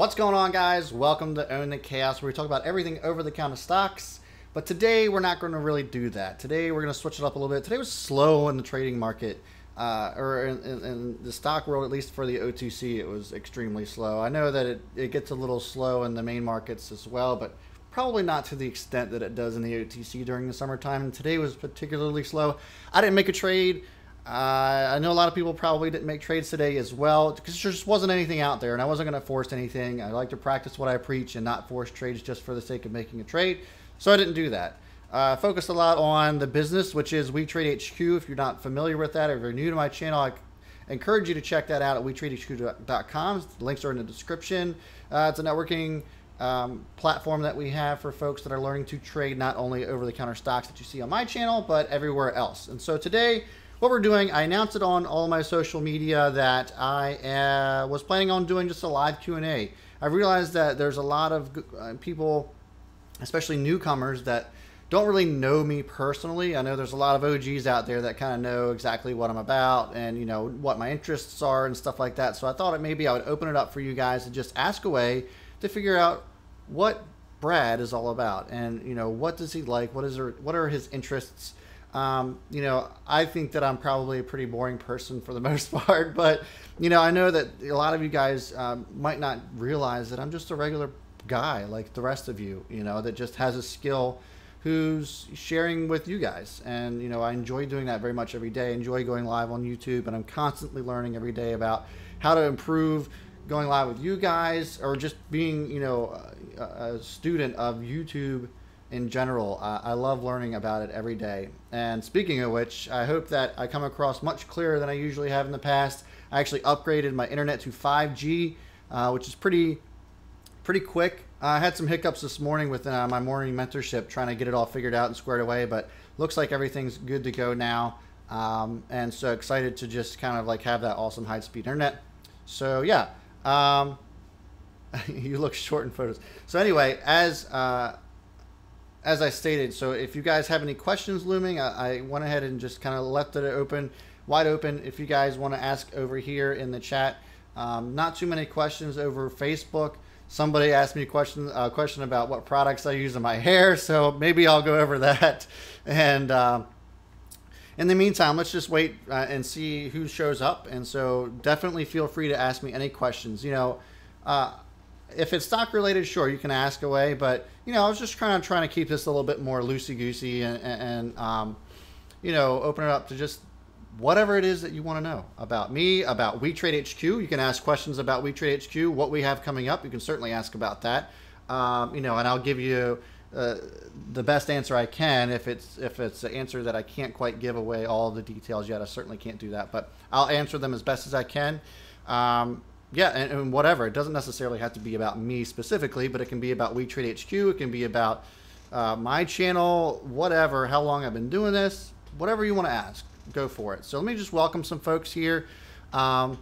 What's going on, guys? Welcome to Own the Chaos, where we talk about everything over-the-counter stocks. But today we're not going to really do that. Today we're going to switch it up a little bit. Today was slow in the trading market, or in the stock world, at least for the OTC, it was extremely slow. I know that it gets a little slow in the main markets as well, but probably not to the extent that it does in the OTC during the summertime. And today was particularly slow. I didn't make a trade. I know a lot of people probably didn't make trades today as well because there just wasn't anything out there, and I wasn't going to force anything. I like to practice what I preach and not force trades just for the sake of making a trade, so I didn't do that. I focused a lot on the business, which is WeTrade HQ. If you're not familiar with that, or if you're new to my channel, I encourage you to check that out at WeTradeHQ.com. The links are in the description. It's a networking platform that we have for folks that are learning to trade not only over-the-counter stocks that you see on my channel, but everywhere else. And so today, what we're doing, I announced it on all my social media that I was planning on doing just a live Q&A. I realized that there's a lot of people, especially newcomers, that don't really know me personally. I know there's a lot of OGs out there that kind of know exactly what I'm about and, you know, what my interests are and stuff like that. So I thought maybe I would open it up for you guys to just ask away to figure out what Brad is all about, and, you know, what does he like, what are his interests. You know, I think that I'm probably a pretty boring person for the most part, but, you know, I know that a lot of you guys might not realize that I'm just a regular guy like the rest of you, you know, that just has a skill who's sharing with you guys. And, you know, I enjoy doing that very much every day. I enjoy going live on YouTube, and I'm constantly learning every day about how to improve going live with you guys, or just being, you know, a student of YouTube in general. I love learning about it every day. And speaking of which, I hope that I come across much clearer than I usually have in the past. I actually upgraded my internet to 5G, which is pretty quick. I had some hiccups this morning with my morning mentorship, trying to get it all figured out and squared away, but looks like everything's good to go now. And so excited to just kind of like have that awesome high-speed internet. So yeah, you look short in photos. So anyway, as I stated, so if you guys have any questions looming, I went ahead and just kind of left it open, wide open. If you guys want to ask over here in the chat, not too many questions over Facebook. Somebody asked me a question about what products I use in my hair, so maybe I'll go over that. And in the meantime, let's just wait and see who shows up. And so definitely feel free to ask me any questions. You know, if it's stock related, sure, you can ask away, but, you know, I was just trying to keep this a little bit more loosey-goosey and you know, open it up to just whatever it is that you want to know about me, about WeTrade HQ. You can ask questions about WeTrade HQ, what we have coming up. You can certainly ask about that, you know, and I'll give you the best answer I can. If it's an answer that I can't quite give away all the details yet, I certainly can't do that, but I'll answer them as best as I can. Yeah, and whatever. It doesn't necessarily have to be about me specifically, but it can be about WeTrade HQ. It can be about my channel, whatever, how long I've been doing this, whatever you want to ask, go for it. So let me just welcome some folks here. Alan,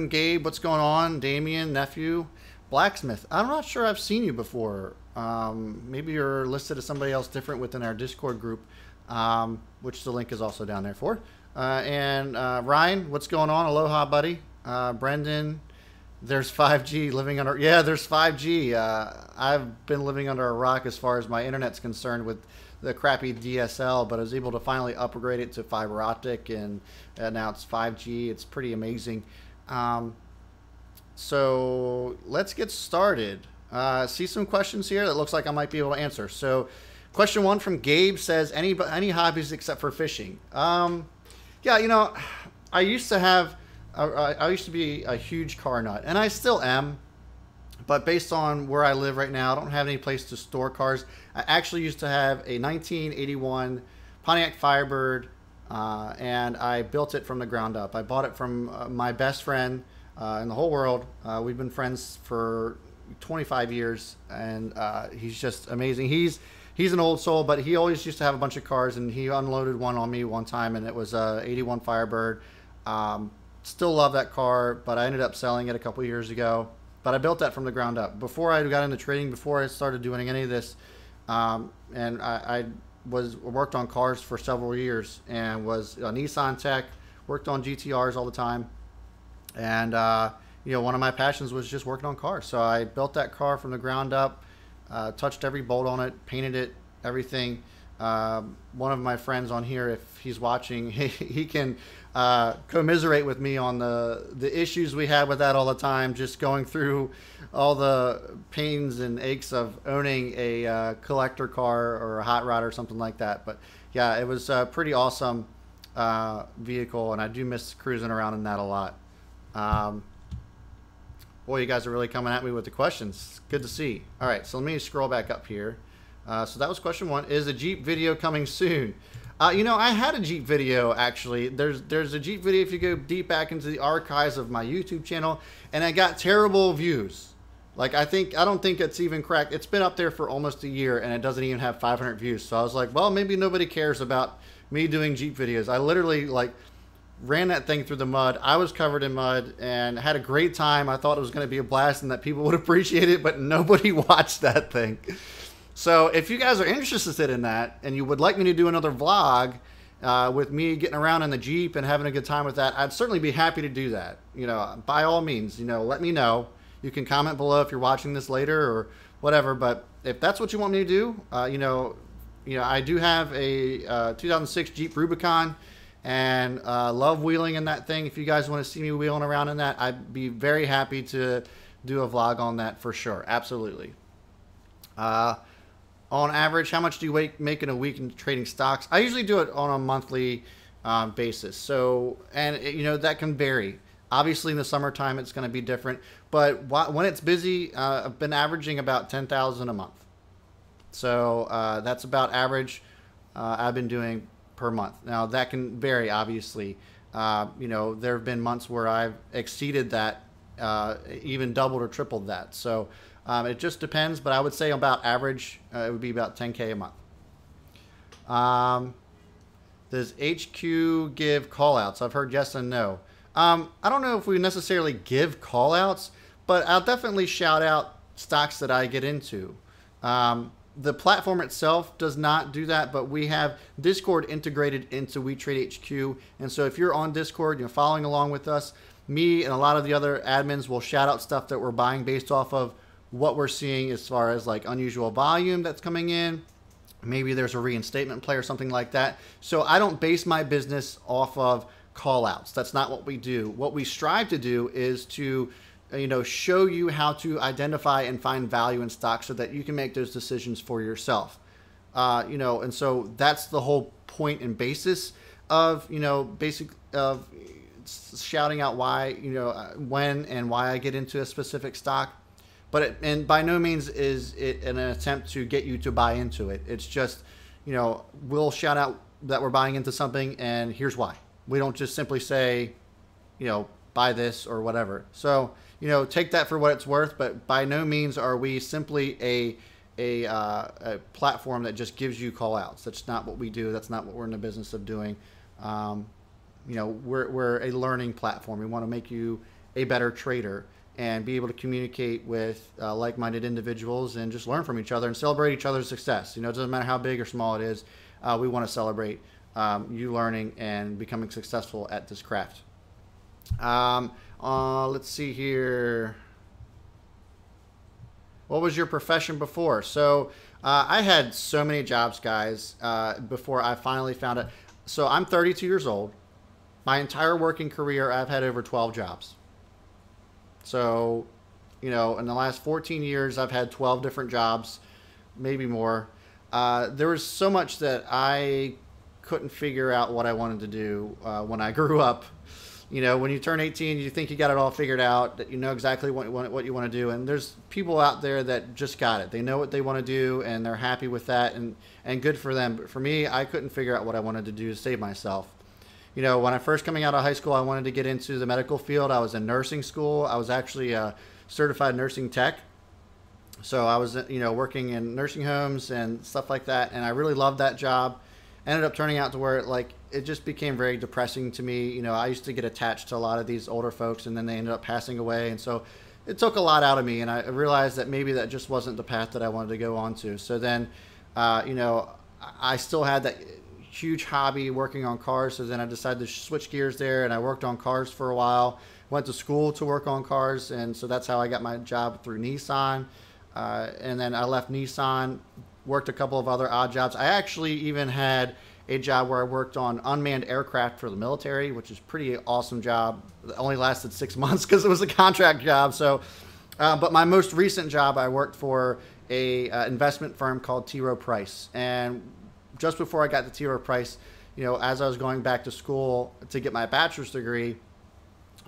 Gabe, what's going on? Damien, Nephew, Blacksmith. I'm not sure I've seen you before. Maybe you're listed as somebody else different within our Discord group, which the link is also down there for. And Ryan, what's going on? Aloha, buddy. Brendan, there's 5G living under. Yeah, there's 5G. I've been living under a rock as far as my internet's concerned with the crappy DSL, but I was able to finally upgrade it to fiber optic, and now it's 5G. It's pretty amazing. So let's get started. See some questions here that looks like I might be able to answer. So question one from Gabe says, any hobbies except for fishing? Yeah, you know, I used to be a huge car nut, and I still am, but based on where I live right now, I don't have any place to store cars. I actually used to have a 1981 Pontiac Firebird, and I built it from the ground up. I bought it from my best friend in the whole world. We've been friends for 25 years, and he's just amazing. He's an old soul, but he always used to have a bunch of cars, and he unloaded one on me one time, and it was a 81 Firebird. Still love that car, but I ended up selling it a couple years ago. But I built that from the ground up. Before I got into trading, before I started doing any of this, and I worked on cars for several years, and was a Nissan tech, worked on GTRs all the time. And one of my passions was just working on cars. So I built that car from the ground up, touched every bolt on it, painted it, everything. One of my friends on here, if he's watching, he can commiserate with me on the issues we had with that all the time, just going through all the pains and aches of owning a collector car or a hot rod or something like that. But yeah, it was a pretty awesome vehicle, and I do miss cruising around in that a lot. Boy, you guys are really coming at me with the questions. Good to see. All right, so let me scroll back up here. So that was question 1. Is a Jeep video coming soon? I had a Jeep video, actually. There's a Jeep video if you go deep back into the archives of my YouTube channel, and I got terrible views. Like, I don't think it's even cracked. It's been up there for almost a year, and it doesn't even have 500 views. So I was like, well, maybe nobody cares about me doing Jeep videos. I literally, like, ran that thing through the mud. I was covered in mud and had a great time. I thought it was going to be a blast and that people would appreciate it, but nobody watched that thing. So if you guys are interested in that and you would like me to do another vlog with me getting around in the Jeep and having a good time with that, I'd certainly be happy to do that. By all means, let me know. You can comment below if you're watching this later or whatever, but if that's what you want me to do, I do have a 2006 Jeep Rubicon, and love wheeling in that thing. If you guys want to see me wheeling around in that, I'd be very happy to do a vlog on that for sure. Absolutely. On average, how much do you make in a week in trading stocks? I usually do it on a monthly basis. So, that can vary. Obviously, in the summertime, it's going to be different. But when it's busy, I've been averaging about $10,000 a month. So that's about average I've been doing per month. Now, that can vary, obviously. There have been months where I've exceeded that, even doubled or tripled that. So it just depends, but I would say about average, it would be about 10K a month. Does HQ give callouts? I've heard yes and no. I don't know if we necessarily give callouts, but I'll definitely shout out stocks that I get into. The platform itself does not do that, but we have Discord integrated into WeTrade HQ. And so if you're on Discord, you're following along with us, me and a lot of the other admins will shout out stuff that we're buying based off of what we're seeing as far as like unusual volume that's coming in. Maybe there's a reinstatement play or something like that. So I don't base my business off of call outs. That's not what we do. What we strive to do is to show you how to identify and find value in stocks so that you can make those decisions for yourself. And so that's the whole point and basis of, of shouting out why, when and why I get into a specific stock. But and by no means is it an attempt to get you to buy into it. It's just, we'll shout out that we're buying into something and here's why. We don't just simply say, buy this or whatever. So, take that for what it's worth, but by no means are we simply a platform that just gives you call outs. That's not what we do. That's not what we're in the business of doing. We're a learning platform. We want to make you a better trader and be able to communicate with like-minded individuals and just learn from each other and celebrate each other's success. It doesn't matter how big or small it is. We want to celebrate you learning and becoming successful at this craft. Let's see here. What was your profession before? So I had so many jobs, guys, before I finally found it. So I'm 32 years old. My entire working career, I've had over 12 jobs. So, in the last 14 years, I've had 12 different jobs, maybe more. There was so much that I couldn't figure out what I wanted to do when I grew up. When you turn 18, you think you got it all figured out, that you know exactly what you want to do. And there's people out there that just got it. They know what they want to do, and they're happy with that, and good for them. But for me, I couldn't figure out what I wanted to do to save myself. When I first coming out of high school, I wanted to get into the medical field. I was in nursing school. I was actually a certified nursing tech. So I was, working in nursing homes and stuff like that. And I really loved that job. Ended up turning out to where it just became very depressing to me. I used to get attached to a lot of these older folks, and then they ended up passing away. And so it took a lot out of me. And I realized that maybe that just wasn't the path that I wanted to go on to. So then, I still had that huge hobby working on cars. So then I decided to switch gears there, and I worked on cars for a while. went to school to work on cars, and so that's how I got my job through Nissan. And then I left Nissan, worked a couple of other odd jobs. I actually even had a job where I worked on unmanned aircraft for the military, which is a pretty awesome job. It only lasted 6 months because it was a contract job. So, but my most recent job, I worked for a investment firm called T. Rowe Price. And just before I got to T. Rowe Price, you know, as I was going back to school to get my bachelor's degree,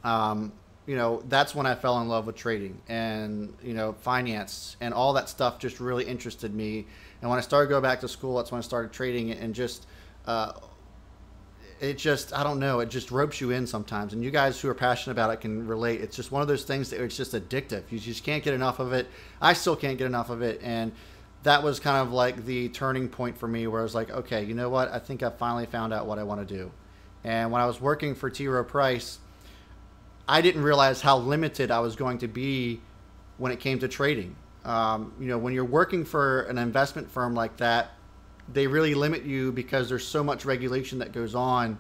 you know, that's when I fell in love with trading and, you know, finance and all that stuff just really interested me. And when I started going back to school, that's when I started trading, and just, it just, I don't know, it just ropes you in sometimes. And you guys who are passionate about it can relate. It's just one of those things that it's just addictive. You just can't get enough of it. I still can't get enough of it. And that was kind of like the turning point for me, where I was like, okay, you know what? I think I finally found out what I want to do. And when I was working for T. Rowe Price, I didn't realize how limited I was going to be when it came to trading. You know, when you're working for an investment firm like that, they really limit you because there's so much regulation that goes on.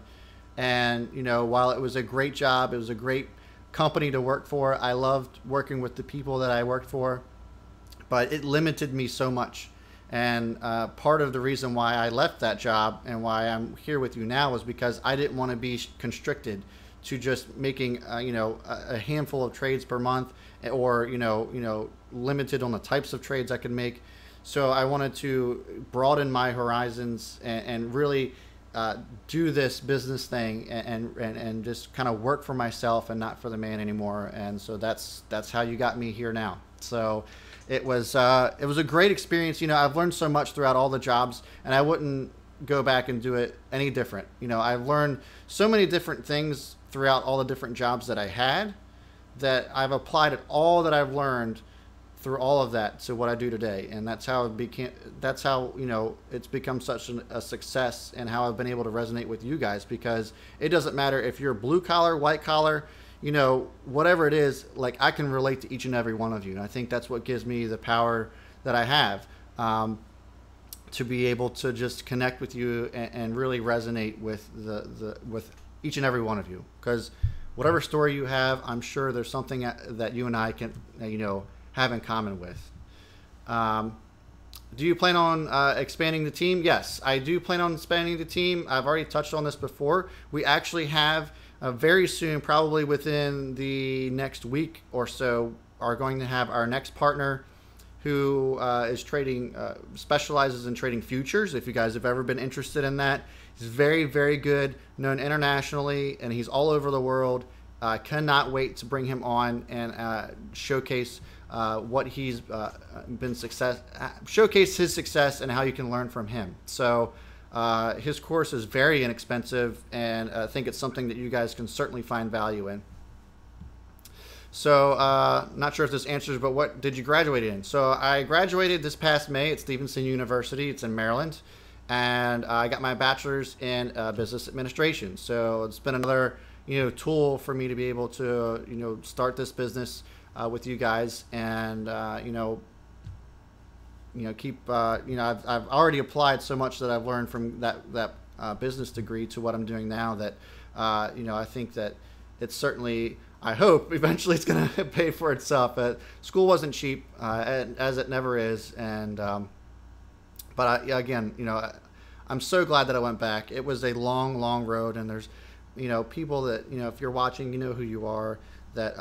And, you know, while it was a great job, it was a great company to work for. I loved working with the people that I worked for, but it limited me so much. And part of the reason why I left that job and why I'm here with you now was because I didn't want to be constricted to just making, you know, a handful of trades per month, or, you know, limited on the types of trades I could make. So I wanted to broaden my horizons and really do this business thing and just kind of work for myself and not for the man anymore. And so that's how you got me here now. So it was a great experience. You know, I've learned so much throughout all the jobs, and I wouldn't go back and do it any different. You know, I've learned so many different things throughout all the different jobs that I had, that I've applied it all that I've learned through all of that to what I do today. And that's how it became, that's how, you know, it's become such a success, and how I've been able to resonate with you guys, because it doesn't matter if you're blue collar, white collar, you know, whatever it is, like, I can relate to each and every one of you. And I think that's what gives me the power that I have, to be able to just connect with you and really resonate with with each and every one of you. Because whatever story you have, I'm sure there's something that you and I can, you know, have in common with. Do you plan on expanding the team? Yes, I do plan on expanding the team. I've already touched on this before. We actually have very soon, probably within the next week or so, are going to have our next partner who is trading, specializes in trading futures. If you guys have ever been interested in that, he's very, very good, known internationally, and he's all over the world. I cannot wait to bring him on and showcase what he's showcase his success and how you can learn from him. So his course is very inexpensive, and I think it's something that you guys can certainly find value in. So not sure if this answers, but what did you graduate in? So I graduated this past May at Stevenson University. It's in Maryland. And I got my bachelor's in business administration. So it's been another, you know, tool for me to be able to, you know, start this business with you guys, and you know, keep, you know, I've already applied so much that I've learned from that business degree to what I'm doing now, that you know, I think that it's certainly, I hope eventually it's going to pay for itself. School wasn't cheap, as it never is, and but again, you know, I'm so glad that I went back. It was a long, long road, and there's, you know, people that, you know, if you're watching, you know who you are, that,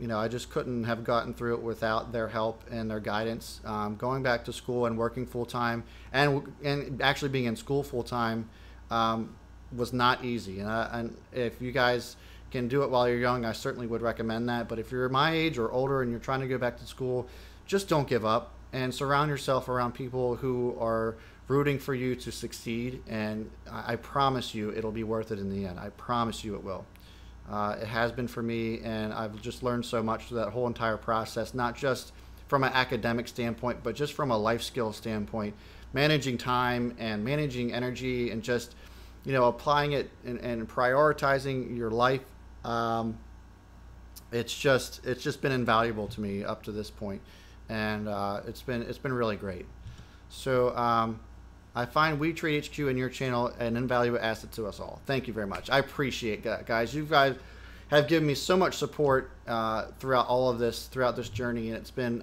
you know, I just couldn't have gotten through it without their help and their guidance. Going back to school and working full-time, and actually being in school full-time was not easy. And if you guys can do it while you're young, I certainly would recommend that. But if you're my age or older and you're trying to go back to school, just don't give up, and surround yourself around people who are rooting for you to succeed. And I promise you it'll be worth it in the end. I promise you it will. It has been for me, and I've just learned so much through that whole entire process, not just from an academic standpoint, but just from a life skill standpoint, managing time and managing energy, and just, you know, applying it and prioritizing your life. It's just been invaluable to me up to this point, and it's been really great. So I find We Trade HQ and your channel an invaluable asset to us all. Thank you very much. I appreciate that, guys. You guys have given me so much support throughout all of this, throughout this journey, and it's been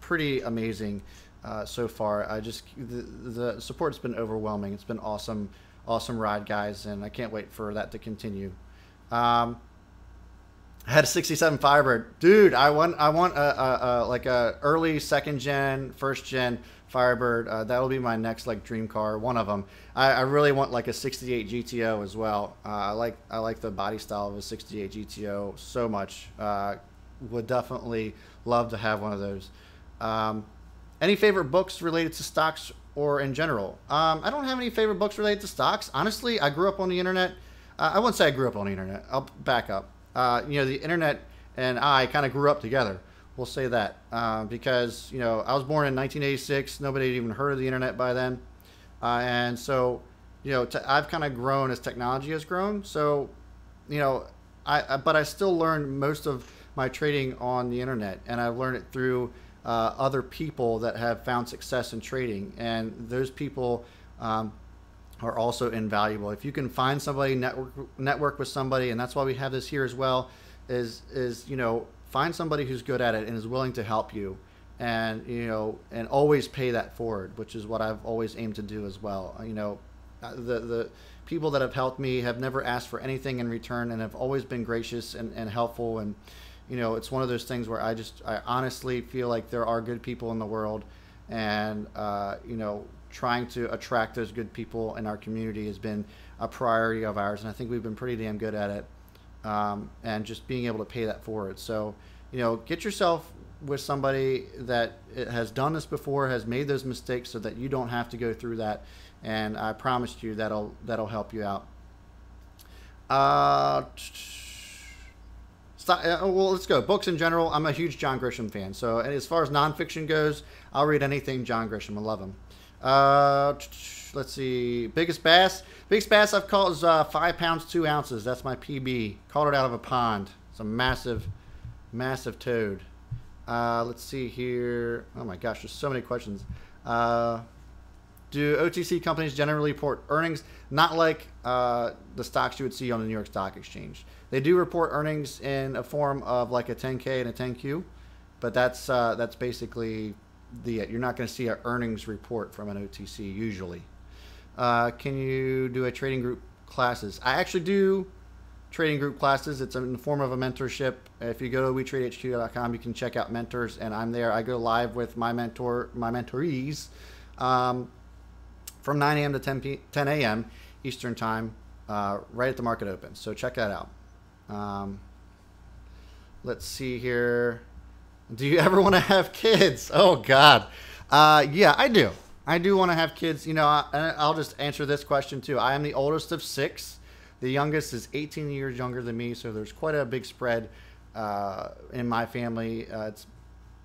pretty amazing so far. The support's been overwhelming. It's been awesome, awesome ride, guys, and I can't wait for that to continue. I had a 67 Firebird, dude. I want like a early second gen, first gen Firebird. That'll be my next like dream car, one of them. I really want like a 68 GTO as well. I like the body style of a 68 GTO so much. Would definitely love to have one of those. Any favorite books related to stocks or in general? I don't have any favorite books related to stocks. Honestly, I grew up on the internet. I wouldn't say I grew up on the internet. I'll back up. You know, the internet and I kind of grew up together. We'll say that because, you know, I was born in 1986. Nobody had even heard of the internet by then. And so, you know, I've kind of grown as technology has grown. So, you know, but I still learned most of my trading on the internet, and I've learned it through other people that have found success in trading. And those people are also invaluable. If you can find somebody, network with somebody, and that's why we have this here as well, is you know, find somebody who's good at it and is willing to help you, and you know, and always pay that forward, which is what I've always aimed to do as well. You know, the people that have helped me have never asked for anything in return and have always been gracious and helpful. And you know, it's one of those things where I honestly feel like there are good people in the world, and you know, trying to attract those good people in our community has been a priority of ours, and I think we've been pretty damn good at it. And just being able to pay that forward. So, you know, get yourself with somebody that has done this before, has made those mistakes, so that you don't have to go through that. And I promise you that'll help you out. Well, let's go. Books in general. I'm a huge John Grisham fan. So as far as nonfiction goes, I'll read anything John Grisham. I love him. Let's see. Biggest bass. Biggest bass I've caught is 5 pounds 2 ounces. That's my PB. Caught it out of a pond. It's a massive, massive toad. Let's see here. Oh my gosh, there's so many questions. Do OTC companies generally report earnings? Not like the stocks you would see on the New York Stock Exchange. They do report earnings in a form of like a 10K and a 10Q, but that's basically you're not going to see an earnings report from an OTC usually. Can you do a trading group classes? I actually do trading group classes. It's in the form of a mentorship. If you go to WeTradeHQ.com, you can check out mentors, and I'm there. I go live with my mentorees from 9 a.m. to 10 a.m. Eastern time, right at the market opens. So check that out. Let's see here. Do you ever want to have kids? Oh God. Yeah, I do. I do want to have kids. You know, I'll just answer this question too. I am the oldest of 6. The youngest is 18 years younger than me, so there's quite a big spread in my family.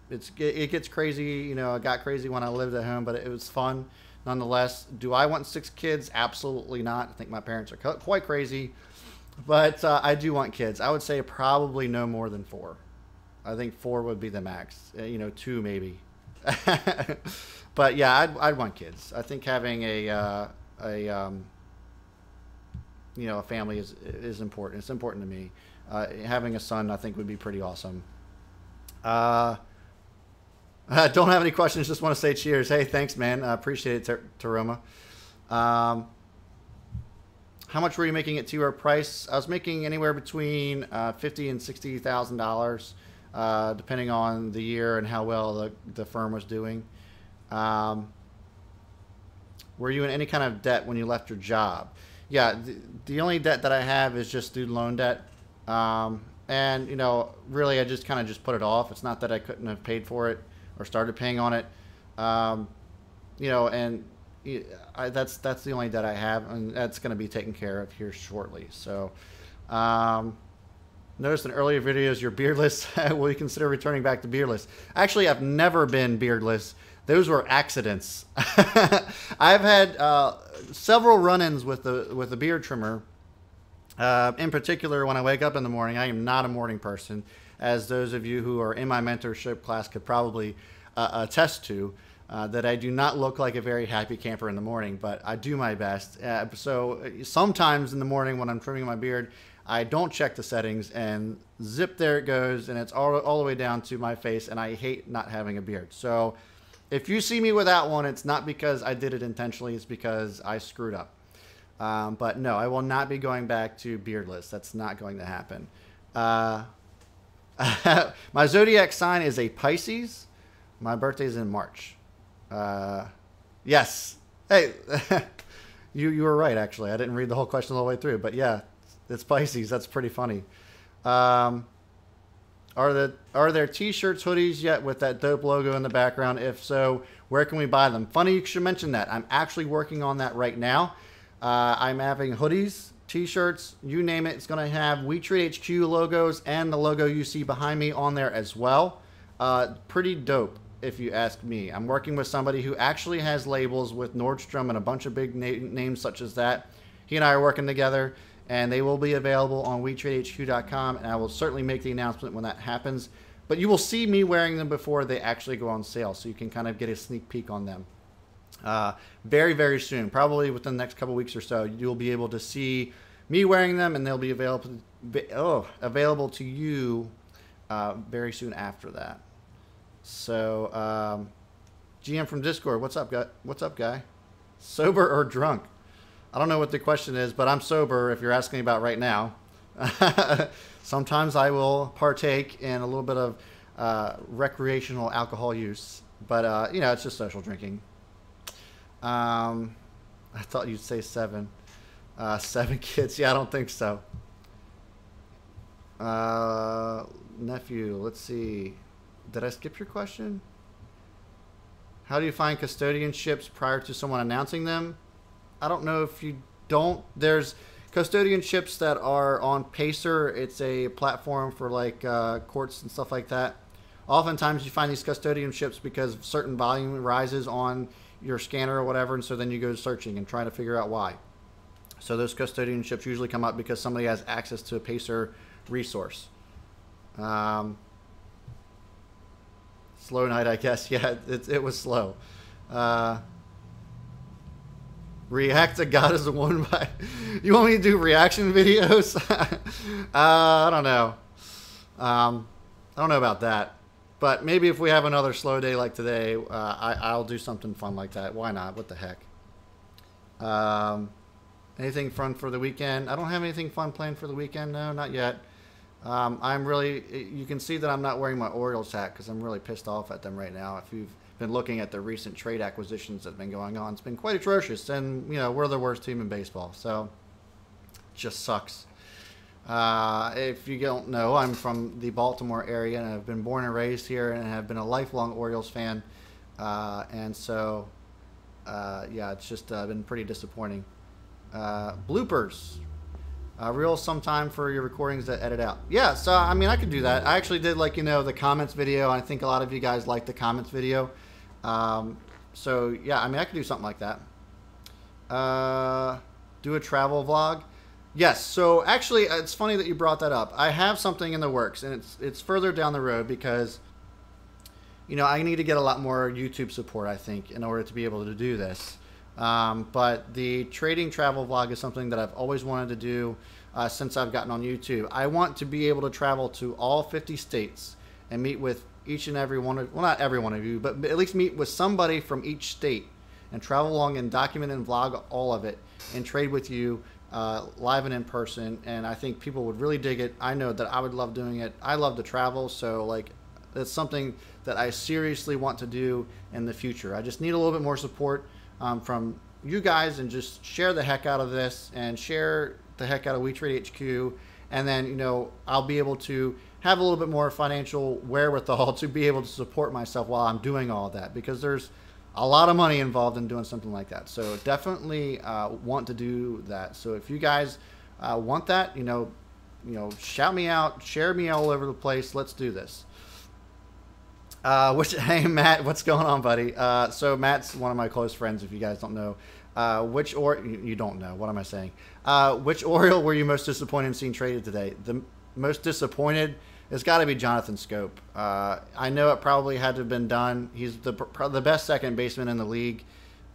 It gets crazy. You know, it got crazy when I lived at home, but it was fun nonetheless. Do I want 6 kids? Absolutely not. I think my parents are quite crazy, but I do want kids. I would say probably no more than 4. I think 4 would be the max. You know, 2 maybe. But yeah, I'd want kids. I think having a you know, a family is important. It's important to me. Having a son, I think, would be pretty awesome. I don't have any questions. Just want to say cheers. Hey, thanks, man. I appreciate it, Taroma. How much were you making at T-Row price? I was making anywhere between $50,000 and $60,000, depending on the year and how well the firm was doing. Were you in any kind of debt when you left your job? Yeah, the only debt that I have is just student loan debt. And, you know, really I just kind of just put it off. It's not that I couldn't have paid for it or started paying on it. You know, and that's the only debt I have, and that's going to be taken care of here shortly. So, noticed in earlier videos you're beardless. Will you consider returning back to beardless? Actually, I've never been beardless. Those were accidents. I've had several run-ins with the beard trimmer. In particular, when I wake up in the morning, I am not a morning person, as those of you who are in my mentorship class could probably attest to, that I do not look like a very happy camper in the morning, but I do my best. So sometimes in the morning when I'm trimming my beard, I don't check the settings, and zip, there it goes, and it's all the way down to my face, and I hate not having a beard. So if you see me without one, it's not because I did it intentionally, it's because I screwed up. But no, I will not be going back to beardless. That's not going to happen. My zodiac sign is a Pisces. My birthday's in March. Yes. Hey, you were right, actually. I didn't read the whole question all the way through, but yeah, it's Pisces. That's pretty funny. Are there t-shirts, hoodies yet with that dope logo in the background? If so, where can we buy them? Funny you should mention that. I'm actually working on that right now. I'm having hoodies, t-shirts, you name it. It's going to have We Trade HQ logos and the logo you see behind me on there as well. Pretty dope, if you ask me. I'm working with somebody who actually has labels with Nordstrom and a bunch of big names such as that. He and I are working together, and they will be available on WeTradeHQ.com, and I will certainly make the announcement when that happens. But you will see me wearing them before they actually go on sale, so you can kind of get a sneak peek on them. Very, very soon, probably within the next couple weeks or so, you'll be able to see me wearing them, and they'll be available to you very soon after that. So, GM from Discord, what's up, guy? What's up, guy? Sober or drunk? I don't know what the question is, but I'm sober if you're asking about right now. Sometimes I will partake in a little bit of recreational alcohol use, but you know, it's just social drinking. I thought you'd say 7. 7 kids. Yeah, I don't think so. Nephew, let's see. Did I skip your question? How do you find custodianships prior to someone announcing them? I don't know if you don't. There's custodianships that are on Pacer. It's a platform for like courts and stuff like that. Oftentimes you find these custodianships because certain volume rises on your scanner or whatever, and so then you go searching and trying to figure out why. So those custodianships usually come up because somebody has access to a Pacer resource. Slow night, I guess. Yeah, it was slow. React to God is a woman by... You want me to do reaction videos? I don't know. I don't know about that. But maybe if we have another slow day like today, I'll do something fun like that. Why not? What the heck? Anything fun for the weekend? I don't have anything fun planned for the weekend. No, not yet. I'm really... You can see that I'm not wearing my Orioles hat because I'm really pissed off at them right now. If you've been looking at the recent trade acquisitions that have been going on, it's been quite atrocious. And, you know, we're the worst team in baseball. So, it just sucks. If you don't know, I'm from the Baltimore area, and I've been born and raised here, and have been a lifelong Orioles fan. And so, yeah, it's just been pretty disappointing. Bloopers. Reel some time for your recordings to edit out. Yeah, so, I mean, I could do that. I actually did, like, you know, the comments video. I think a lot of you guys like the comments video. So, yeah, I mean, I could do something like that. Do a travel vlog. Yes, so actually, it's funny that you brought that up. I have something in the works, and it's further down the road because, you know, I need to get a lot more YouTube support, I think, in order to be able to do this. But the trading travel vlog is something that I've always wanted to do since I've gotten on YouTube. I want to be able to travel to all 50 states and meet with each and every one of, well, not every one of you, but at least meet with somebody from each state and travel along and document and vlog all of it and trade with you live and in person. And I think people would really dig it. I know that I would love doing it. I love to travel, so like it's something that I seriously want to do in the future. I just need a little bit more support from you guys, and just share the heck out of this and share the heck out of We Trade HQ. And then, you know, I'll be able to have a little bit more financial wherewithal to be able to support myself while I'm doing all of that, because there's a lot of money involved in doing something like that. So definitely want to do that. So if you guys want that, you know, shout me out, share me all over the place. Let's do this. Hey Matt, what's going on, buddy? So Matt's one of my close friends, if you guys don't know. You don't know, what am I saying? Which Oriole were you most disappointed in seeing traded today? The most disappointed has got to be Jonathan Scope. I know it probably had to have been done. He's the best second baseman in the league,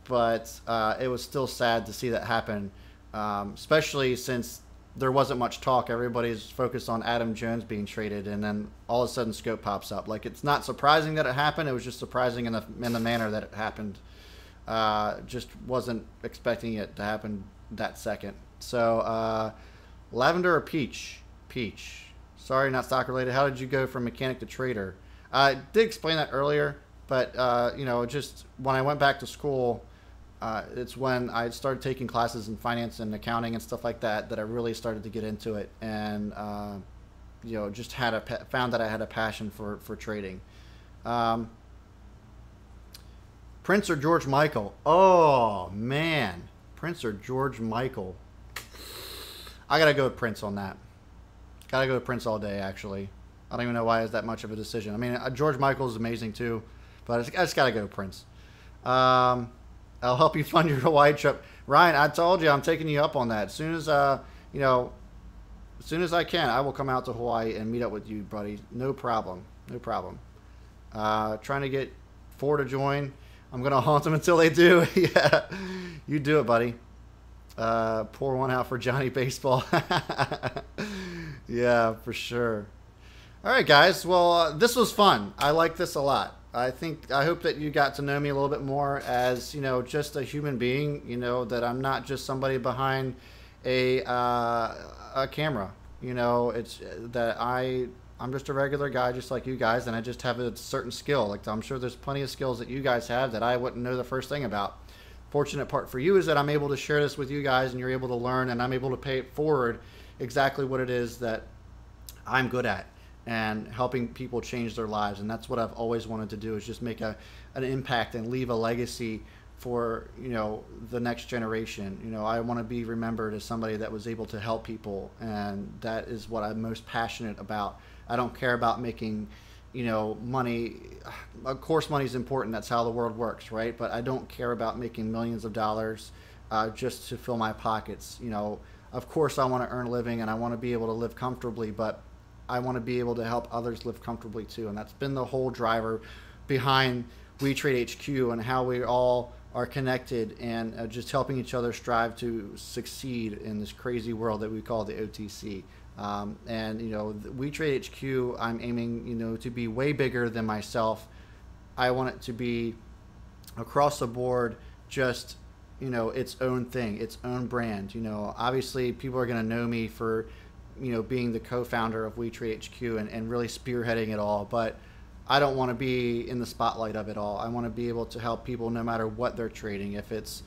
but it was still sad to see that happen, especially since there wasn't much talk. Everybody's focused on Adam Jones being traded, and then all of a sudden Scope pops up. Like, it's not surprising that it happened. It was just surprising in the manner that it happened. Just wasn't expecting it to happen that second. So lavender or peach? Peach. Sorry, not stock related. How did you go from mechanic to trader? I did explain that earlier, but you know, just when I went back to school, it's when I started taking classes in finance and accounting and stuff like that that I really started to get into it, and you know, just found that I had a passion for trading. Prince or George Michael? Oh man, Prince or George Michael? I gotta go with Prince on that. Gotta go with Prince all day, actually. I don't even know why it's that much of a decision. I mean, George Michael is amazing too, but I just gotta go with Prince. I'll help you fund your Hawaii trip. Ryan, I told you I'm taking you up on that. As soon as you know, as soon as I can, I will come out to Hawaii and meet up with you, buddy. No problem. No problem. Trying to get 4 to join. I'm gonna haunt them until they do. Yeah, you do it, buddy. Pour one out for Johnny Baseball. Yeah, for sure. All right, guys. Well, this was fun. I like this a lot. I hope that you got to know me a little bit more as, you know, just a human being. You know, that I'm not just somebody behind a camera. You know, it's that I'm just a regular guy, just like you guys, and I just have a certain skill. Like, I'm sure there's plenty of skills that you guys have that I wouldn't know the first thing about. Fortunate part for you is that I'm able to share this with you guys, and you're able to learn, and I'm able to pay it forward exactly what it is that I'm good at, and helping people change their lives. And that's what I've always wanted to do, is just make an impact and leave a legacy for, you know, the next generation. You know, I want to be remembered as somebody that was able to help people, and that is what I'm most passionate about. I don't care about making, you know, money. Of course, money is important. That's how the world works, right? But I don't care about making millions of dollars just to fill my pockets. You know, of course, I want to earn a living, and I want to be able to live comfortably, but I want to be able to help others live comfortably too. And that's been the whole driver behind We Trade HQ, and how we all are connected, and just helping each other strive to succeed in this crazy world that we call the OTC. And, you know, We Trade HQ, I'm aiming, you know, to be way bigger than myself. I want it to be across the board, just, you know, its own thing, its own brand. You know, obviously people are going to know me for, you know, being the co-founder of We Trade HQ and really spearheading it all, but I don't want to be in the spotlight of it all. I want to be able to help people no matter what they're trading. If it's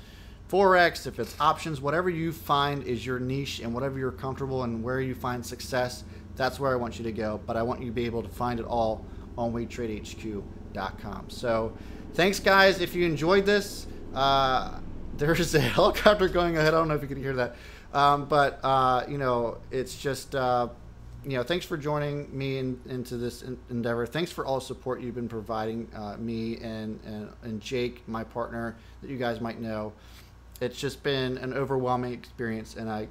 Forex, if it's options, whatever you find is your niche, and whatever you're comfortable and where you find success, that's where I want you to go. But I want you to be able to find it all on WeTradeHQ.com. So thanks, guys. If you enjoyed this, there's a helicopter going ahead. I don't know if you can hear that. You know, it's just, you know, thanks for joining me into this endeavor. Thanks for all the support you've been providing me and Jake, my partner, that you guys might know. It's just been an overwhelming experience, and I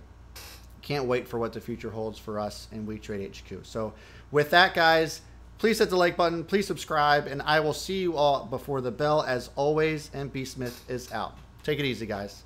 can't wait for what the future holds for us in We Trade HQ. So with that, guys, please hit the like button, please subscribe, and I will see you all before the bell as always, and B Smith is out. Take it easy, guys.